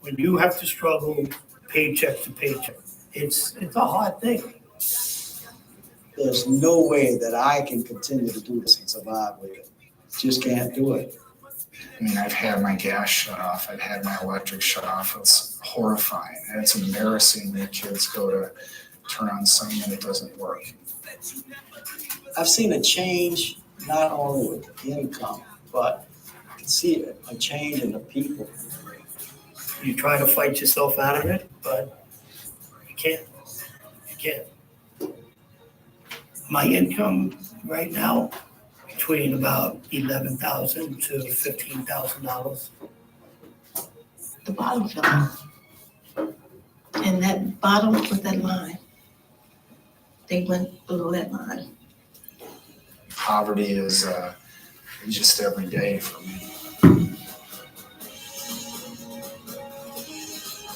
When you have to struggle paycheck to paycheck, it's a hard thing. There's no way that I can continue to do this and survive with it. Just can't do it. I mean, I've had my gas shut off. I've had my electric shut off. It's horrifying. And it's embarrassing that kids go to turn on something and it doesn't work. I've seen a change not only with income, but I can see a change in the people. You try to fight yourself out of it, but you can't. You can't. My income right now between about $11,000 to $15,000. The bottom fell off. And that bottom was that line. They went below that line. Poverty is just every day for me.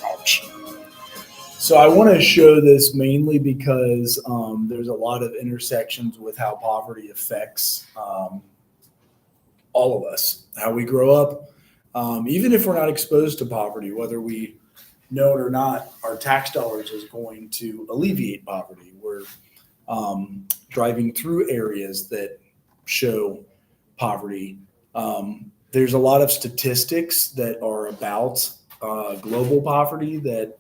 Ouch. So I want to show this mainly because there's a lot of intersections with how poverty affects all of us, how we grow up. Even if we're not exposed to poverty, whether we know it or not, our tax dollars is going to alleviate poverty. We're driving through areas that show poverty. There's a lot of statistics that are about global poverty that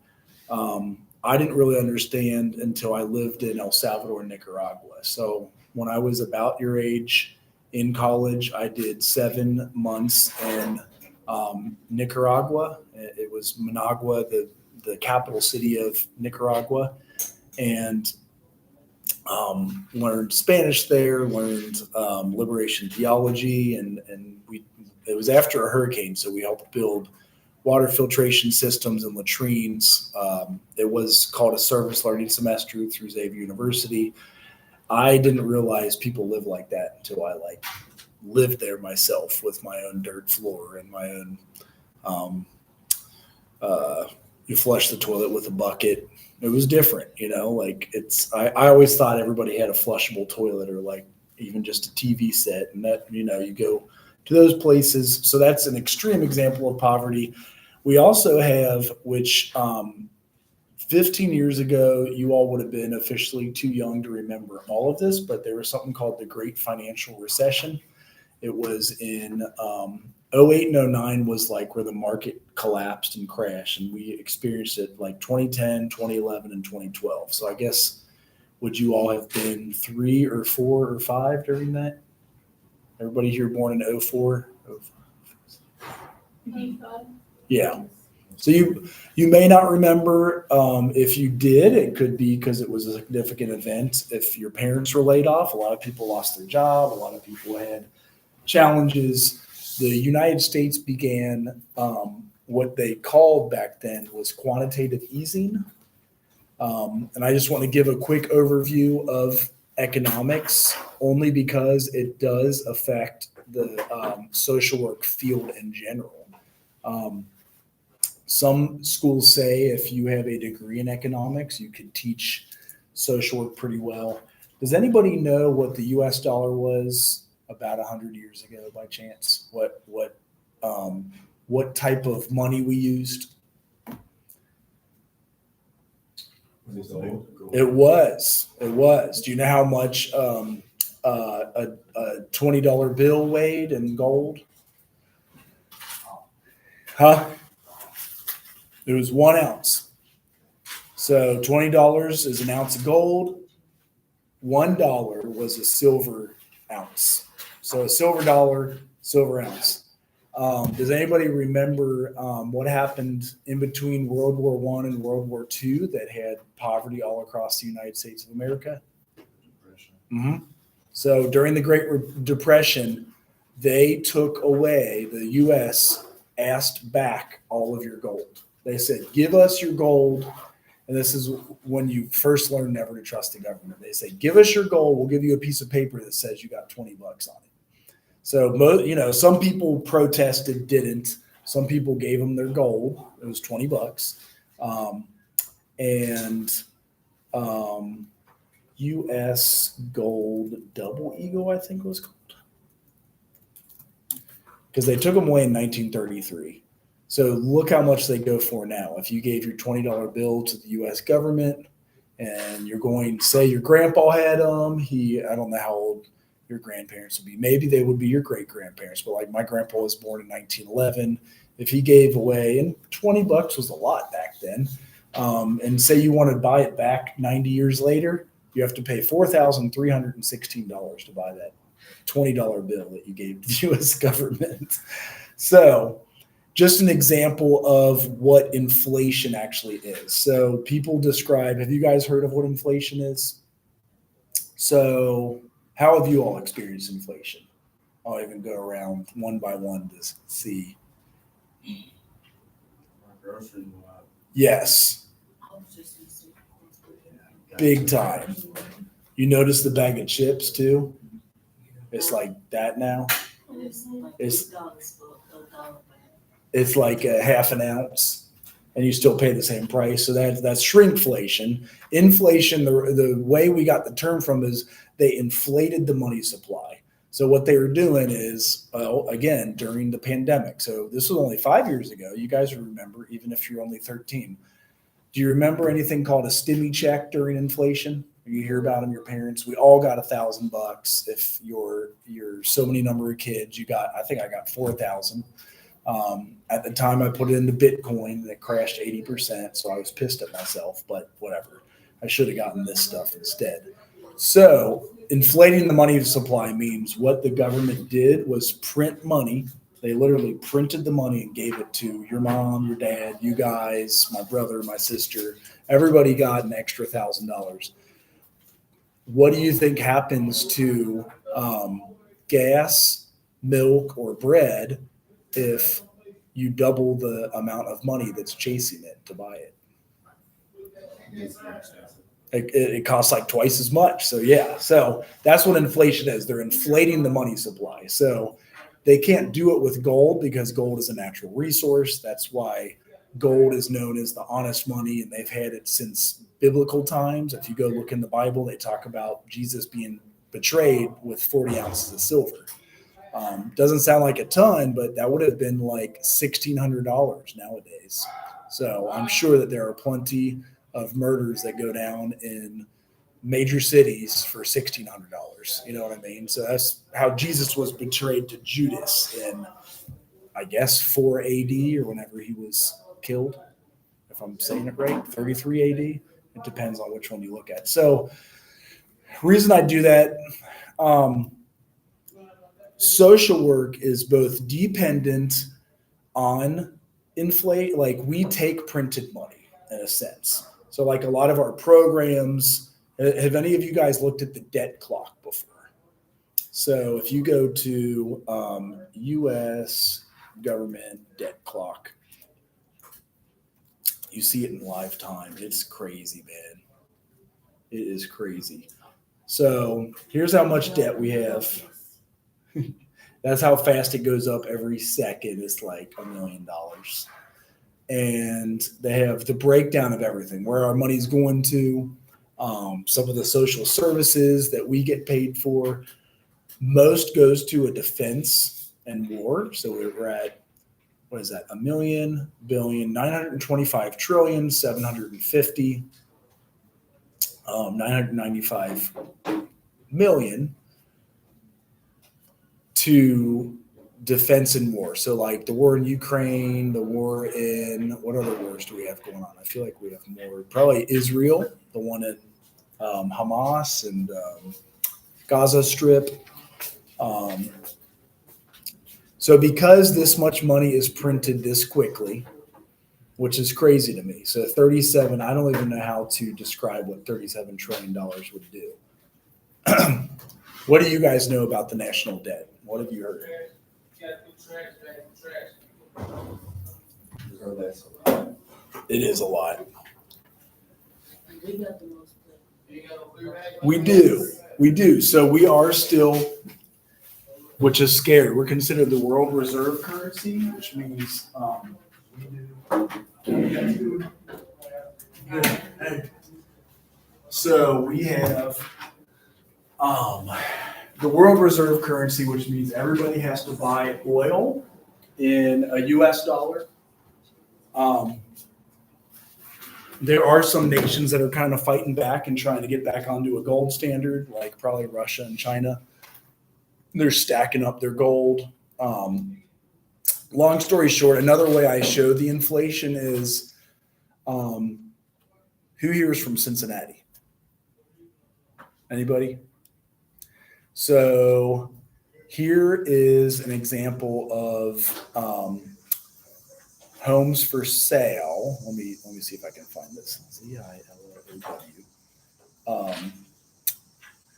I didn't really understand until I lived in El Salvador and Nicaragua. So when I was about your age in college, I did 7 months in Nicaragua. It was Managua, the capital city of Nicaragua, and learned Spanish there, learned liberation theology, and it was after a hurricane, so we helped build water filtration systems and latrines. It was called a service learning semester through Xavier University. I didn't realize people live like that until I lived there myself with my own dirt floor and my own, you flush the toilet with a bucket. It was different, I always thought everybody had a flushable toilet or even just a TV set, and that, you go to those places. So that's an extreme example of poverty. We also have, which 15 years ago, you all would have been officially too young to remember all of this, but there was something called the Great Financial Recession. It was in 08 and 09 was where the market collapsed and crashed, and we experienced it 2010, 2011, and 2012. So I guess, would you all have been 3 or 4 or 5 during that? Everybody here born in 04? Yeah. So you may not remember. If you did, it could be because it was a significant event. If your parents were laid off, a lot of people lost their job. A lot of people had challenges. The United States began what they called back then was quantitative easing. And I just want to give a quick overview of economics, only because it does affect the social work field in general. Some schools say if you have a degree in economics, you could teach social work pretty well. Does anybody know what the U.S. dollar was about 100 years ago by chance? What type of money we used? It was. Do you know how much a $20 bill weighed in gold? Huh? It was 1 ounce. So $20 is an ounce of gold. $1 was a silver ounce. So a silver dollar, silver ounce. Does anybody remember what happened in between World War I and World War II that had poverty all across the United States of America? Mm-hmm. So during the Great Depression, they took away, the U.S. asked back all of your gold. They said, give us your gold. And this is when you first learn never to trust the government. They say, give us your gold. We'll give you a piece of paper that says you got $20 on it. So, some people protested, didn't. Some people gave them their gold. It was $20. U.S. Gold Double Eagle, I think it was called. Because they took them away in 1933. So look how much they go for now. If you gave your $20 bill to the U.S. government, and you're going to say your grandpa had them, I don't know how old your grandparents would be. Maybe they would be your great grandparents, but like my grandpa was born in 1911. If he gave away, and $20 was a lot back then, and say you want to buy it back 90 years later, you have to pay $4,316 to buy that $20 bill that you gave to the U.S. government. So just an example of what inflation actually is. So people describe, have you guys heard of what inflation is? So how have you all experienced inflation? I'll even go around one by one to see. Yes, big time. You notice the bag of chips too? It's like that now. It's like a half an ounce, and you still pay the same price. So that's shrinkflation. Inflation, the way we got the term from is they inflated the money supply. So what they were doing is, again, during the pandemic. So this was only 5 years ago. You guys remember, even if you're only 13. Do you remember anything called a stimmy check during inflation? You hear about them, your parents. We all got $1,000. If you're so many number of kids, I think I got 4,000. At the time, I put it into Bitcoin and it crashed 80%. So I was pissed at myself, but whatever. I should have gotten this stuff instead. So inflating the money supply means what the government did was print money. They literally printed the money and gave it to your mom, your dad, you guys, my brother, my sister. Everybody got an extra $1,000. What do you think happens to gas, milk, or bread if you double the amount of money that's chasing it to buy it? It costs like twice as much. So yeah, so that's what inflation is. They're inflating the money supply. So they can't do it with gold because gold is a natural resource. That's why gold is known as the honest money, and they've had it since biblical times. If you go look in the Bible, they talk about Jesus being betrayed with 40 ounces of silver. Doesn't sound like a ton, but that would have been like $1,600 nowadays. So I'm sure that there are plenty of murders that go down in major cities for $1,600. You know what I mean? So that's how Jesus was betrayed to Judas in, I guess, 4 AD or whenever he was killed. If I'm saying it right, 33 AD. It depends on which one you look at. So reason I do that, social work is both dependent on inflate, like we take printed money in a sense. So like a lot of our programs, have any of you guys looked at the debt clock before? So if you go to U.S. government debt clock, you see it in live time. It's crazy, man. It is crazy. So here's how much debt we have. That's how fast it goes up every second. It's like $1 million. And they have the breakdown of everything, where our money's going to, some of the social services that we get paid for. Most goes to a defense and war. So we're at, what is that? 1,000,000,000, billion, 925 trillion, 750, 995 million to defense and war. So like the war in Ukraine, the war in, what other wars do we have going on? I feel like we have more. Probably Israel, the one in Hamas and Gaza Strip. So because this much money is printed this quickly, which is crazy to me. So 37, I don't even know how to describe what $37 trillion would do. What do you guys know about the national debt? What have you heard? It is a lot. We do. So we are still, which is scary. We're considered the world reserve currency, which means so we have the world reserve currency, which means everybody has to buy oil in a US dollar There are some nations that are kind of fighting back and trying to get back onto a gold standard, like probably Russia and China. They're stacking up their gold. Long story short, another way I show the inflation is who here is from Cincinnati? Anybody? So here is an example of homes for sale. Let me see if I can find this. ZILOW.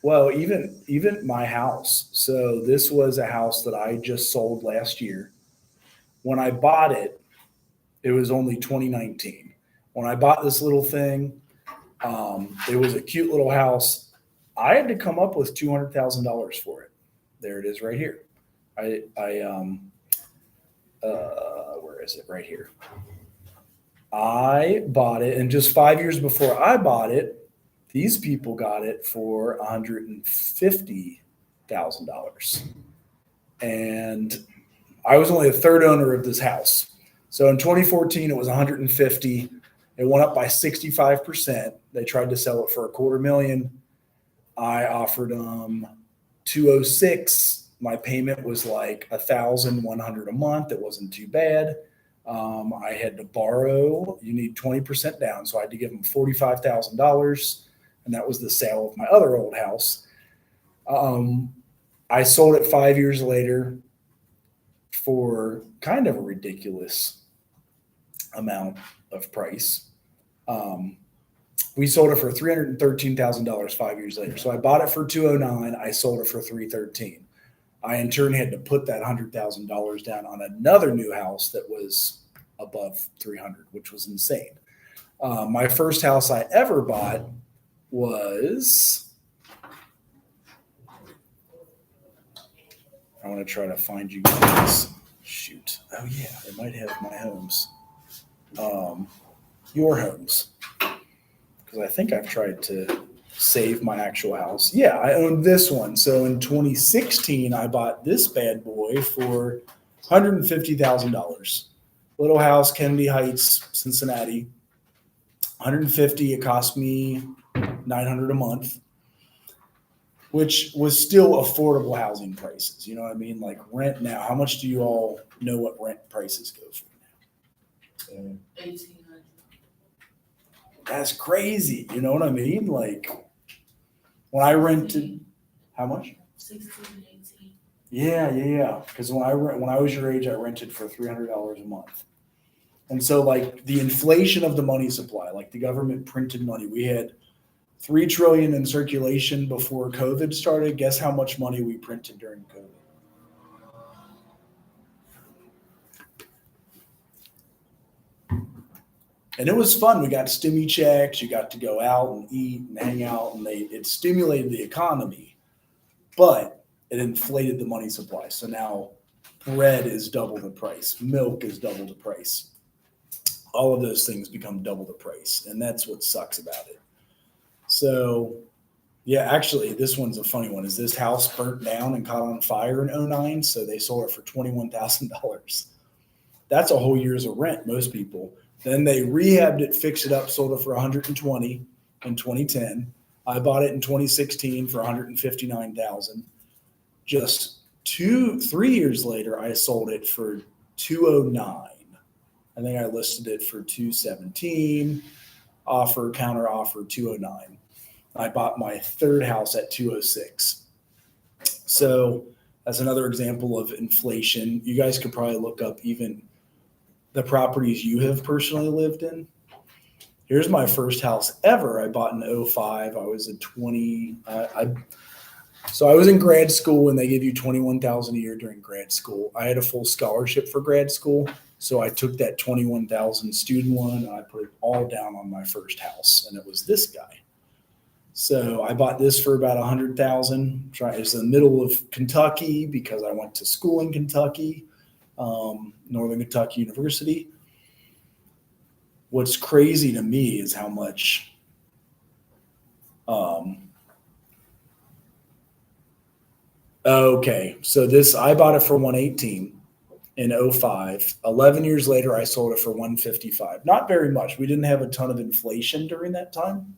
Well, even my house. So this was a house that I just sold last year. When I bought it, it was only 2019. When I bought this little thing, it was a cute little house. I had to come up with $200,000 for it. There it is right here. Where is it? Right here. I bought it, and just 5 years before I bought it, these people got it for $150,000. And I was only a third owner of this house. So in 2014, it was 150. It went up by 65%. They tried to sell it for $250,000. I offered them 206. My payment was like $1,100 a month. It wasn't too bad. I had to borrow. You need 20% down, so I had to give them $45,000, and that was the sale of my other old house. I sold it 5 years later for kind of a ridiculous amount of price. We sold it for $313,000 5 years later. So I bought it for $209. I sold it for $313. I in turn had to put that $100,000 down on another new house that was above $300,000, which was insane. My first house I ever bought was, I want to try to find you guys. Shoot. Oh yeah, it might have my homes. Your homes. Because I think I've tried to save my actual house. Yeah, I owned this one. So in 2016, I bought this bad boy for $150,000. Little house, Kennedy Heights, Cincinnati. $150,000. It cost me $900 a month, which was still affordable housing prices. You know what I mean? Like rent now. How much do you all know what rent prices go for now? 1,800. That's crazy. You know what I mean? Like when I rented, how much? 16, 18. Yeah. Because when I was your age, I rented for $300 a month. And so like the inflation of the money supply, like the government printed money, we had $3 trillion in circulation before COVID started. Guess how much money we printed during COVID? And it was fun. We got stimmy checks. You got to go out and eat and hang out, and it stimulated the economy, but it inflated the money supply. So now bread is double the price. Milk is double the price. All of those things become double the price, and that's what sucks about it. So, yeah, actually, this one's a funny one. Is this house burnt down and caught on fire in 2009? So they sold it for $21,000. That's a whole year's of rent, most people. Then they rehabbed it, fixed it up, sold it for $120,000 in 2010. I bought it in 2016 for $159,000. Just 3 years later, I sold it for $209,000. I think I listed it for $217,000. Counter offer $209,000. I bought my third house at $206,000. So that's another example of inflation. You guys could probably look up even the properties you have personally lived in. Here's my first house ever. I bought in 2005. I was at 20. So I was in grad school, and they give you $21,000 a year during grad school. I had a full scholarship for grad school, so I took that $21,000 student loan and I put it all down on my first house, and it was this guy. So I bought this for about $100,000. It's in the middle of Kentucky because I went to school in Kentucky. Northern Kentucky University. What's crazy to me is how much okay, so this I bought it for $118,000. in '05. 11 years later, I sold it for 155. Not very much. We didn't have a ton of inflation during that time.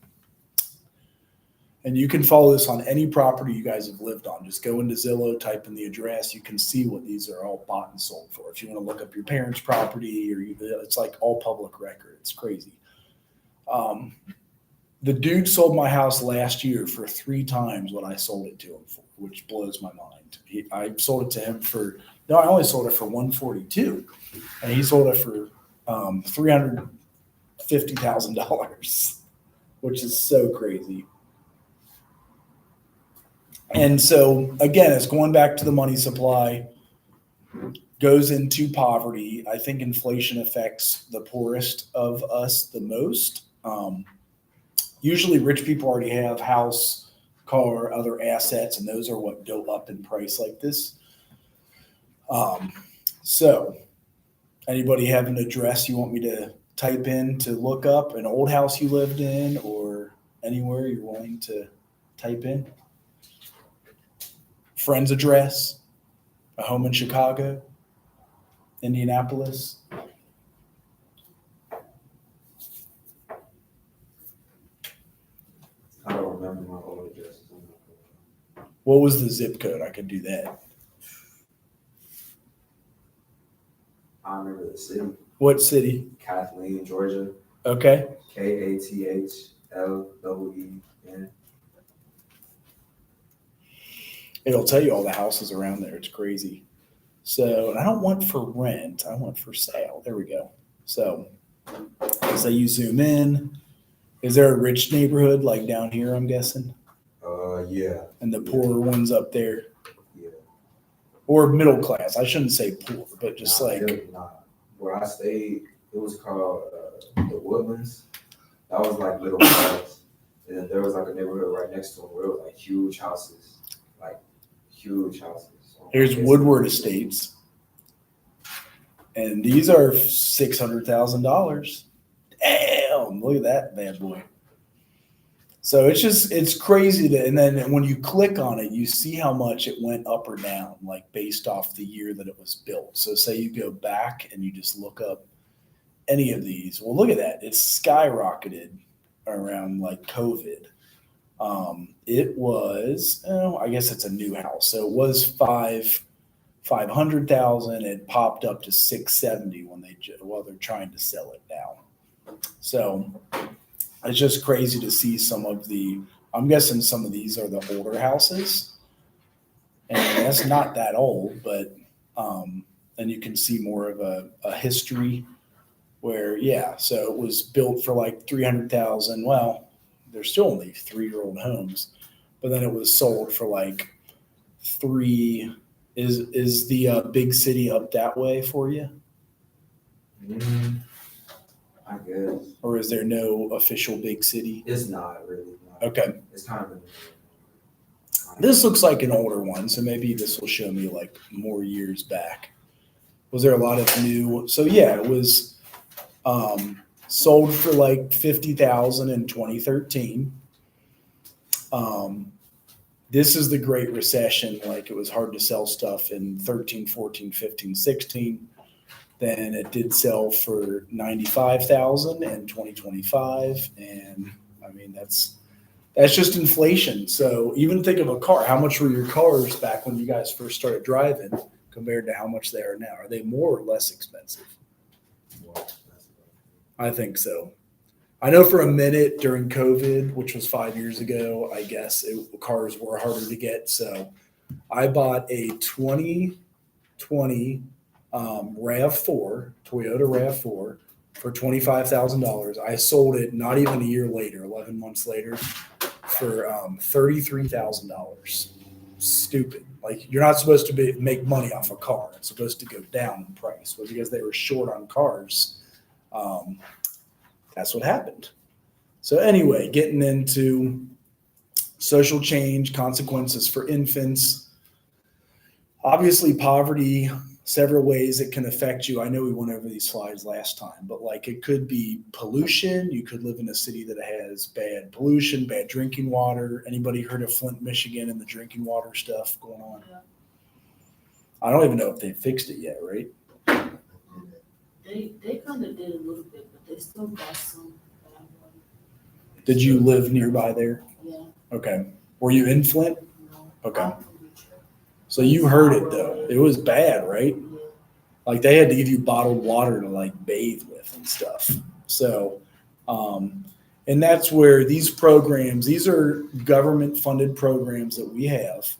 And you can follow this on any property you guys have lived on. Just go into Zillow, type in the address. You can see what these are all bought and sold for. If you want to look up your parents' property, or it's like all public record. It's crazy. The dude sold my house last year for 3 times what I sold it to him for, which blows my mind. I sold it to him for, no, I only sold it for 142, and he sold it for $350,000, which is so crazy. And so again, it's going back to the money supply, goes into poverty. I think inflation affects the poorest of us the most. Usually rich people already have house, car, other assets, and those are what go up in price like this. So anybody have an address you want me to type in to look up, an old house you lived in, or anywhere you're willing to type in? Friend's address, a home in Chicago, Indianapolis. I don't remember my old address. What was the zip code? I could do that. I remember the city, What city? Kathleen, Georgia. Okay. KATHLEEN. It'll tell you all the houses around there. It's crazy. So, and I don't want for rent. I want for sale. There we go. So, you zoom in. Is there a rich neighborhood like down here, I'm guessing? Yeah. And the poorer ones up there? Yeah. Or middle class. I shouldn't say poor, but just Where I stayed, it was called the Woodlands. That was like middle class. And then there was like a neighborhood right next to them where it was like huge houses. Here's Woodward Estates. And these are $600,000. Damn, look at that bad boy. So it's crazy and then when you click on it, you see how much it went up or down, like based off the year that it was built. So say you go back and you just look up any of these. Well, look at that. It's skyrocketed around like COVID. It was, I guess it's a new house. So it was 500,000. It popped up to 670 while they're trying to sell it now. So it's just crazy to see I'm guessing some of these are the older houses, and that's not that old, but, and you can see more of a history where, so it was built for like 300,000. Well, they're still only 3-year-old homes, but then it was sold for like 3. Is the big city up that way for you? I guess. Or is there no official big city? It's not really. No. Okay. It's kind of. This looks like an older one, so maybe this will show me like more years back. Was there a lot of new? So yeah, it was sold for like 50,000 in 2013. This is the Great Recession. Like it was hard to sell stuff in 13, 14, 15, 16. Then it did sell for 95,000 in 2025. And I mean, that's just inflation. So even think of a car. How much were your cars back when you guys first started driving compared to how much they are now? Are they more or less expensive? I think so. I know for a minute during COVID, which was 5 years ago, I guess cars were harder to get. So I bought a 2020 RAV4, Toyota RAV4 for $25,000. I sold it not even a year later, 11 months later, for $33,000. Stupid. Like you're not supposed to make money off a car. It's supposed to go down in price. But because they were short on cars, that's what happened. So anyway, getting into social change, consequences for infants. Obviously, poverty, several ways it can affect you. I know we went over these slides last time, but like it could be pollution. You could live in a city that has bad pollution, bad drinking water. Anybody heard of Flint, Michigan and the drinking water stuff going on? Yeah. I don't even know if they fixed it yet, right? They kind of did a little bit, but they still got some bad water. Did you live nearby there? Yeah, Okay. Were you in Flint? no. Okay. I'm from Detroit. So you heard it though. It was bad, right? Yeah. Like they had to give you bottled water to like bathe with and stuff. So, and that's where these programs, these are government funded programs that we have.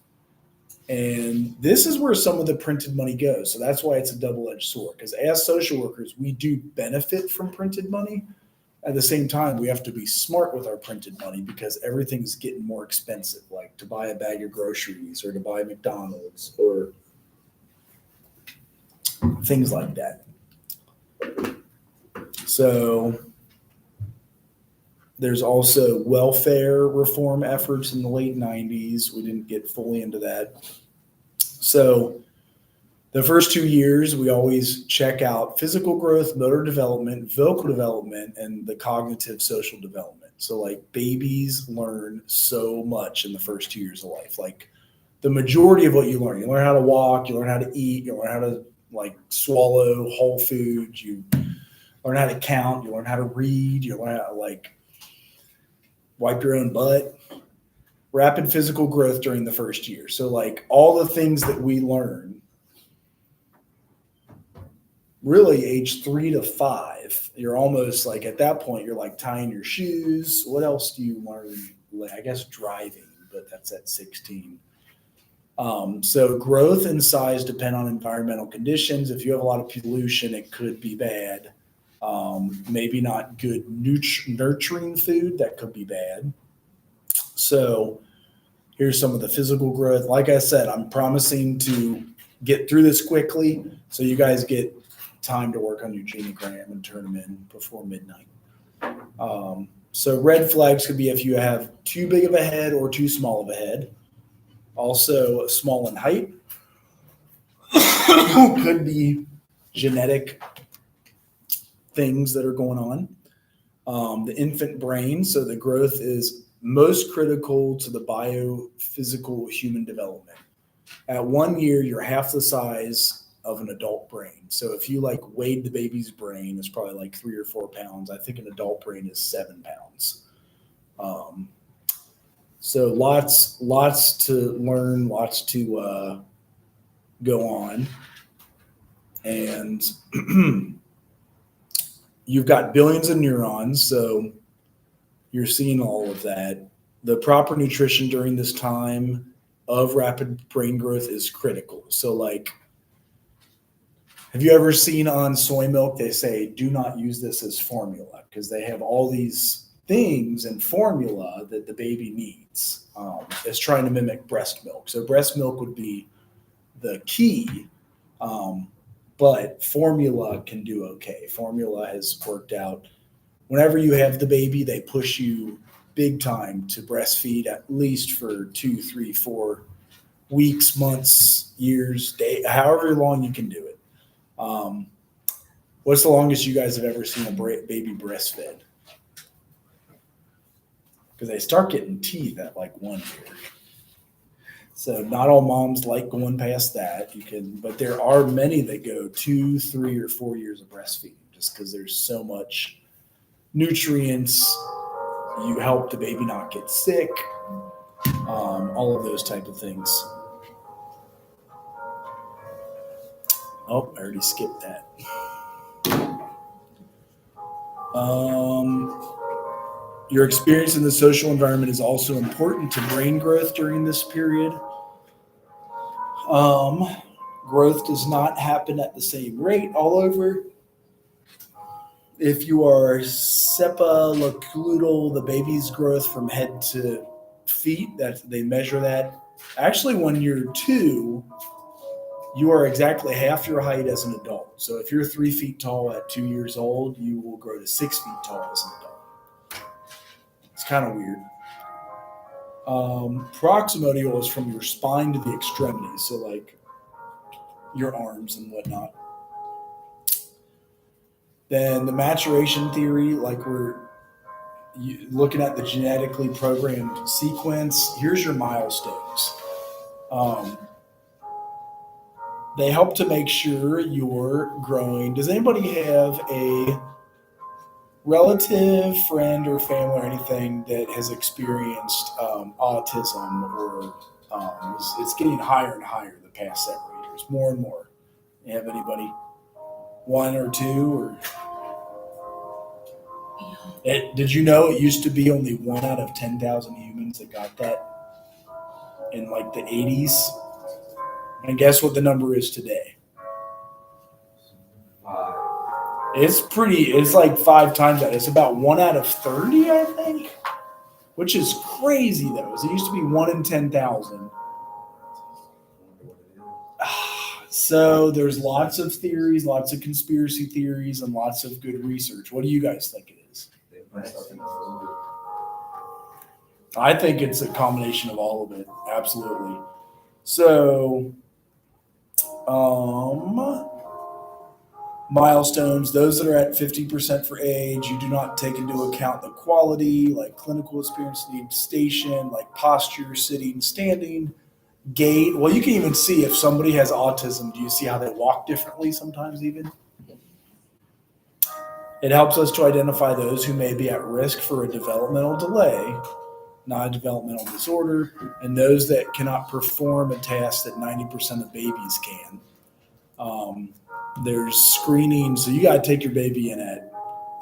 And this is where some of the printed money goes. So that's why it's a double-edged sword. Because as social workers, we do benefit from printed money. At the same time, we have to be smart with our printed money because everything's getting more expensive, like to buy a bag of groceries or to buy McDonald's or things like that. So there's also welfare reform efforts in the late 90s. We didn't get fully into that. So the first 2 years, we always check out physical growth, motor development, vocal development, and the cognitive social development. So like babies learn so much in the first 2 years of life. Like the majority of what you learn how to walk, you learn how to eat, you learn how to like swallow whole foods, you learn how to count, you learn how to read, you learn how to like wipe your own butt. Rapid physical growth during the first year. So like all the things that we learn really age 3 to 5, you're almost like at that point, you're like tying your shoes. What else do you learn? Like, I guess driving, but that's at 16. So growth and size depend on environmental conditions. If you have a lot of pollution, it could be bad. Maybe not good nurturing food, that could be bad. So here's some of the physical growth. Like I said, I'm promising to get through this quickly so you guys get time to work on your genogram and turn them in before midnight. So red flags could be if you have too big of a head or too small of a head. Also small in height. Could be genetic things that are going on. The infant brain, so the growth is most critical to the biophysical human development. At 1 year, you're half the size of an adult brain. So if you like weighed the baby's brain, it's probably like 3 or 4 pounds. I think an adult brain is 7 pounds. So lots to learn, lots to go on. And you've got billions of neurons, so you're seeing all of that. The proper nutrition during this time of rapid brain growth is critical. So like, have you ever seen on soy milk, they say, do not use this as formula because they have all these things in formula that the baby needs. It's trying to mimic breast milk. So breast milk would be the key, but formula can do okay. Formula has worked out. Whenever you have the baby, they push you big time to breastfeed at least for 2, 3, 4 weeks, months, years, day, however long you can do it. What's the longest you guys have ever seen a baby breastfed? Because they start getting teeth at like 1 year. So not all moms like going past that. But there are many that go 2, 3, or 4 years of breastfeeding just because there's so much nutrients. You help the baby not get sick. All of those type of things. Oh, I already skipped that. Your experience in the social environment is also important to brain growth during this period. Growth does not happen at the same rate all over. If you are cephalocludal, the baby's growth from head to feet, that they measure that. Actually, when you're 2, you are exactly half your height as an adult. So if you're 3 feet tall at 2 years old, you will grow to 6 feet tall as an adult. It's kind of weird. Proximodial is from your spine to the extremities, so like your arms and whatnot. Then the maturation theory, like we're looking at the genetically programmed sequence. Here's your milestones. They help to make sure you're growing. Does anybody have a relative, friend, or family or anything that has experienced autism or it's getting higher and higher the past several years, more and more? You have anybody? One or two? Or did you know it used to be only 1 out of 10,000 humans that got that in like the 80s? And guess what the number is today? It's like 5 times that. It's about 1 out of 30, I think, which is crazy though. It used to be 1 in 10,000. So there's lots of theories, lots of conspiracy theories, and lots of good research. What do you guys think it is? I think it's a combination of all of it. Absolutely. So, milestones, those that are at 50% for age, you do not take into account the quality, like clinical experience, need station, like posture, sitting, standing, gait. Well, you can even see if somebody has autism. Do you see how they walk differently sometimes even? It helps us to identify those who may be at risk for a developmental delay, not a developmental disorder, and those that cannot perform a task that 90% of babies can. There's screening, so you got to take your baby in at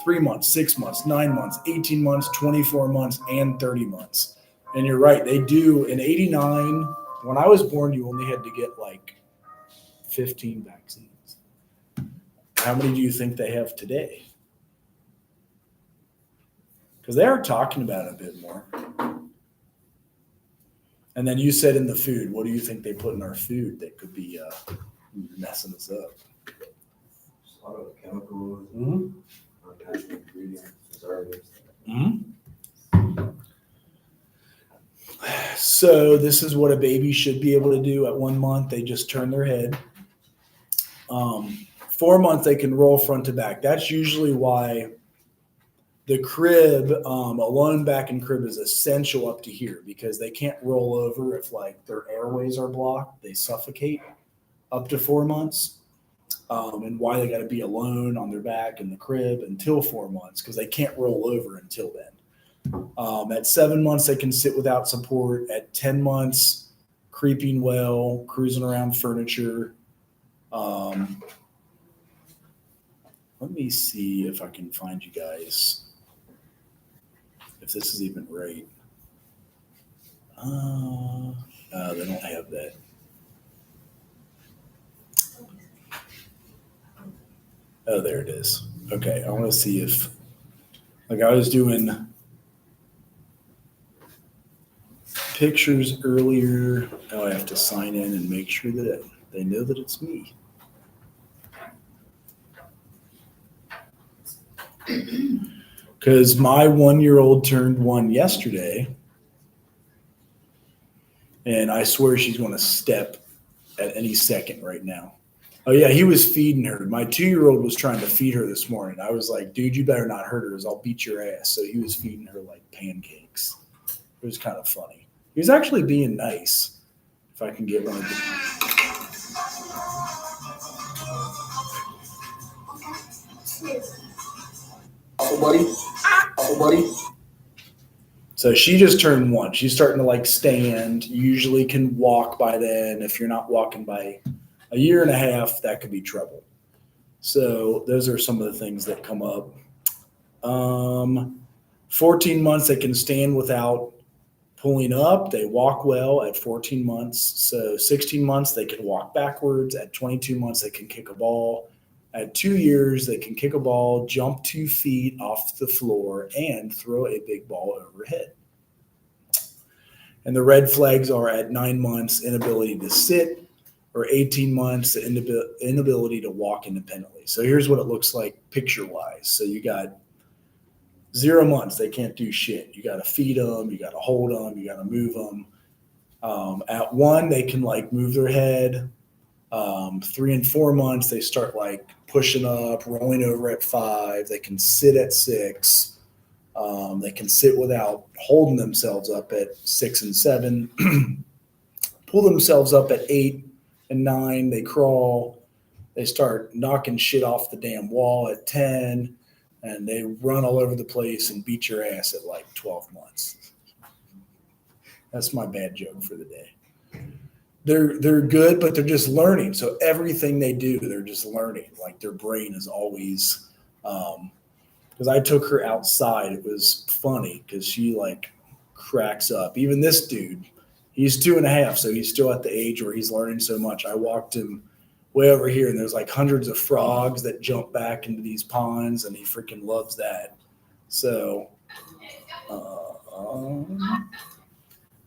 3 months, 6 months, 9 months, 18 months, 24 months, and 30 months. And you're right, they do. In 89, when I was born, you only had to get like 15 vaccines. How many do you think they have today? Because they are talking about it a bit more. And then you said in the food, what do you think they put in our food that could be messing us up? A lot of chemicals, natural ingredients, preservatives. So this is what a baby should be able to do at 1 month. They just turn their head. 4 months, they can roll front to back. That's usually why the crib, a lone back and crib is essential up to here because they can't roll over if like their airways are blocked. They suffocate up to 4 months. And why they got to be alone on their back in the crib until 4 months because they can't roll over until then. At 7 months, they can sit without support. At 10 months, creeping well, cruising around furniture. Let me see if I can find you guys, if this is even right. They don't have that. Oh, there it is. Okay, I want to see if, like I was doing pictures earlier. Now I have to sign in and make sure that they know that it's me. Because my 1-year-old turned 1 yesterday, and I swear she's going to step at any second right now. Oh, yeah, he was feeding her. My 2-year-old was trying to feed her this morning. I was like, dude, you better not hurt her, or I'll beat your ass. So he was feeding her like pancakes. It was kind of funny. He was actually being nice. If I can get one of the... buddy. So she just turned 1. She's starting to like stand, usually can walk by then. If you're not walking by a year and a half, that could be trouble. So those are some of the things that come up. 14 months, they can stand without pulling up. They walk well at 14 months. So 16 months, they can walk backwards. At 22 months, they can kick a ball. At 2 years, they can kick a ball, jump 2 feet off the floor, and throw a big ball overhead. And the red flags are at 9 months, inability to sit, or 18 months, the inability to walk independently. So here's what it looks like picture-wise. So you got 0 months, they can't do shit. You got to feed them, you got to hold them, you got to move them. At 1, they can like move their head. 3 and 4 months, they start like pushing up, rolling over at 5. They can sit at 6. They can sit without holding themselves up at 6 and 7. Pull themselves up at 8, and 9, they crawl. They start knocking shit off the damn wall at 10, and they run all over the place and beat your ass at like 12 months. That's my bad joke for the day. They're good, but they're just learning. So everything they do, they're just learning. Like their brain is always, because I took her outside. It was funny because she like cracks up. Even this dude, he's 2.5, so he's still at the age where he's learning so much. I walked him way over here, and there's like hundreds of frogs that jump back into these ponds, and he freaking loves that. So,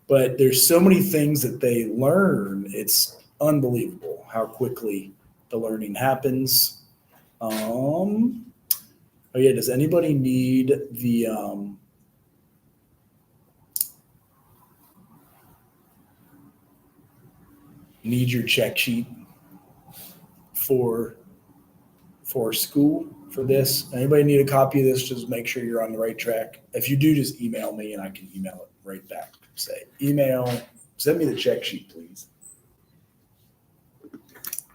but there's so many things that they learn. It's unbelievable how quickly the learning happens. Oh yeah, does anybody need the need your check sheet for school for this? Anybody need a copy of this? Just make sure you're on the right track. If you do, just email me and I can email it right back. Say, send me the check sheet, please.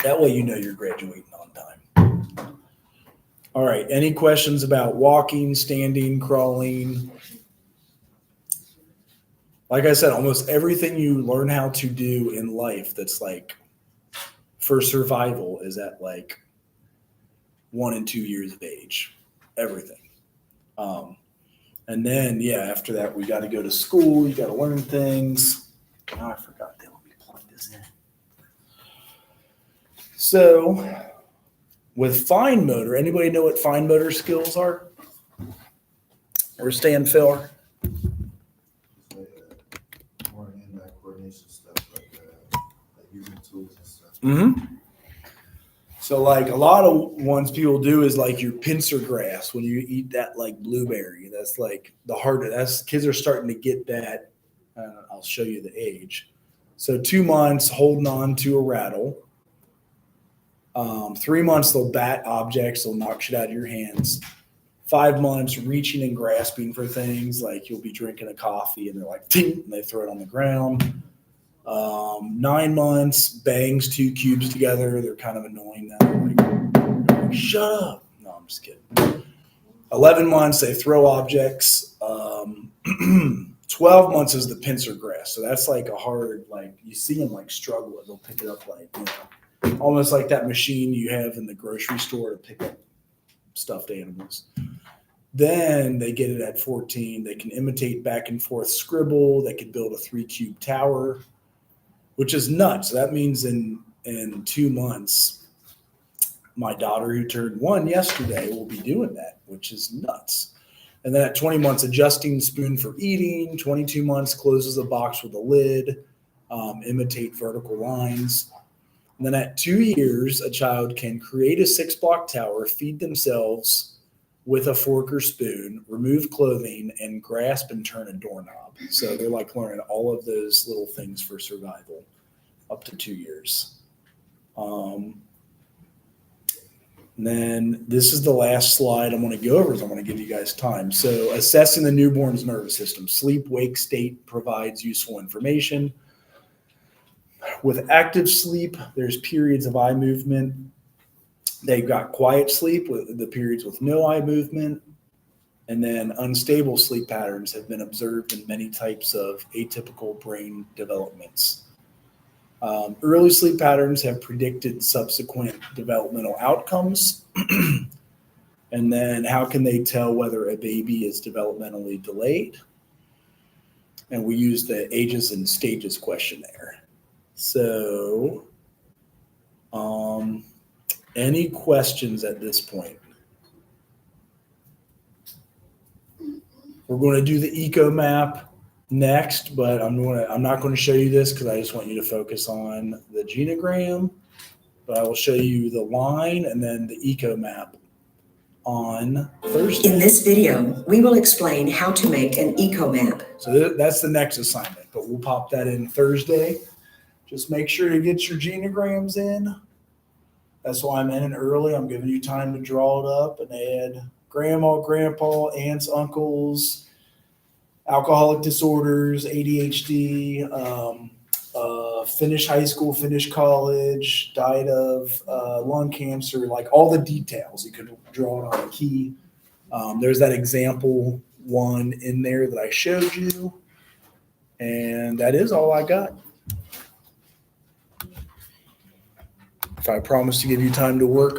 That way you know you're graduating on time. All right, any questions about walking, standing, crawling? Like I said, almost everything you learn how to do in life that's like for survival is at like 1 and 2 years of age. Everything. And then, yeah, after that, we got to go to school. You got to learn things. Oh, I forgot that. Let me plug this in. So, with fine motor, anybody know what fine motor skills are? Or stand, Phil? More hand-eye coordination stuff like using tools and stuff. Mm-hmm. So like a lot of ones people do is like your pincer grass when you eat that like blueberry. That's like the harder. That's kids are starting to get that. I'll show you the age. So 2 months holding on to a rattle. 3 months they'll bat objects. They'll knock shit out of your hands. 5 months reaching and grasping for things, like you'll be drinking a coffee and they're like, ting, and they throw it on the ground. 9 months, bangs 2 cubes together. They're kind of annoying now. Like, shut up. No, I'm just kidding. 11 months, they throw objects. 12 months is the pincer grass. So that's like a hard, like you see them like struggle. They'll pick it up like, almost like that machine you have in the grocery store to pick up stuffed animals. Then they get it at 14. They can imitate back and forth scribble. They can build a 3-cube tower, which is nuts. That means in 2 months, my daughter who turned 1 yesterday will be doing that, which is nuts. And then at 20 months, adjusting spoon for eating. 22 months, closes a box with a lid, imitate vertical lines. And then at 2 years, a child can create a 6-block tower, feed themselves with a fork or spoon, remove clothing, and grasp and turn a doorknob. So they're like learning all of those little things for survival up to 2 years. And then this is the last slide I'm going to go over, is I'm going to give you guys time. So assessing the newborn's nervous system. Sleep-wake state provides useful information. With active sleep, there's periods of eye movement. They've got quiet sleep, with the periods with no eye movement. And then unstable sleep patterns have been observed in many types of atypical brain developments. Early sleep patterns have predicted subsequent developmental outcomes. And then how can they tell whether a baby is developmentally delayed? And we use the ages and stages questionnaire. So, any questions at this point? We're going to do the eco map next, but I'm not going to show you this because I just want you to focus on the genogram. But I will show you the line and then the eco map on Thursday. In this video, we will explain how to make an eco map. So that's the next assignment, but we'll pop that in Thursday. Just make sure you get your genograms in. That's why I'm in early. I'm giving you time to draw it up and add grandma, grandpa, aunts, uncles, alcoholic disorders, ADHD, finished high school, finished college, died of lung cancer, like all the details. You could draw it on a key. There's that example one in there that I showed you. And that is all I got. If I promise to give you time to work